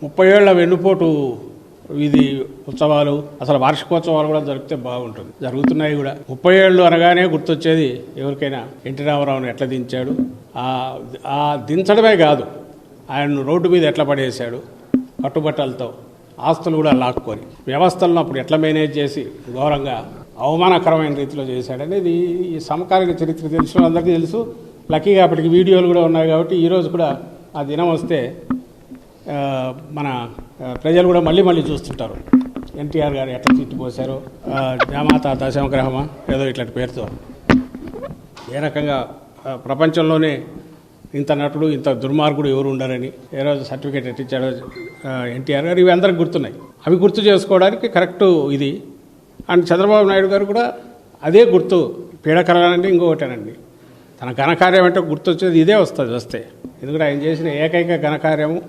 30 ఏళ్ల వెన్నుపోటు ఇది ఉత్సవాలు, అసలు వార్షికోత్సవాలు కూడా జరిగితే బాగుంటుంది. జరుగుతున్నాయి కూడా. 30 ఏళ్ళు అనగానే గుర్తొచ్చేది ఎవరికైనా ఎన్టీ రామారావుని ఎట్లా దించాడు, ఆ దించడమే కాదు, ఆయన్ను రోడ్డు మీద ఎట్లా పడేశాడు, కట్టుబట్టలతో ఆస్తులు కూడా లాక్కొని, వ్యవస్థలను అప్పుడు ఎట్లా మేనేజ్ చేసి ఘోరంగా అవమానకరమైన రీతిలో చేశాడనేది ఈ సమకాలీన చరిత్ర తెలిసిన వాళ్ళందరికీ తెలుసు. లక్కీగా అప్పటికి వీడియోలు కూడా ఉన్నాయి కాబట్టి ఈరోజు కూడా ఆ దినం వస్తే మన ప్రజలు కూడా మళ్ళీ మళ్ళీ చూస్తుంటారు. ఎన్టీఆర్ గారు ఎట్లా తిట్టిపోశారో, జామాత దశమగ్రహమా ఏదో ఇట్లాంటి పేరుతో ఏ రకంగా ప్రపంచంలోనే ఇంత నటుడు ఇంత దుర్మార్గుడు ఎవరు ఉండరని ఏ రోజు సర్టిఫికేట్ ఎట్టించాడో ఎన్టీఆర్ గారు, ఇవి అందరికి గుర్తున్నాయి. అవి గుర్తు చేసుకోవడానికి కరెక్టు ఇది. అండ్ చంద్రబాబు నాయుడు గారు కూడా అదే గుర్తు, పీడకలనండి ఇంకొకటేనండి. తన ఘనకార్యం అంటే గుర్తొచ్చేది ఇదే వస్తుంది. ఎందుకంటే ఆయన చేసిన ఏకైక ఘనకార్యము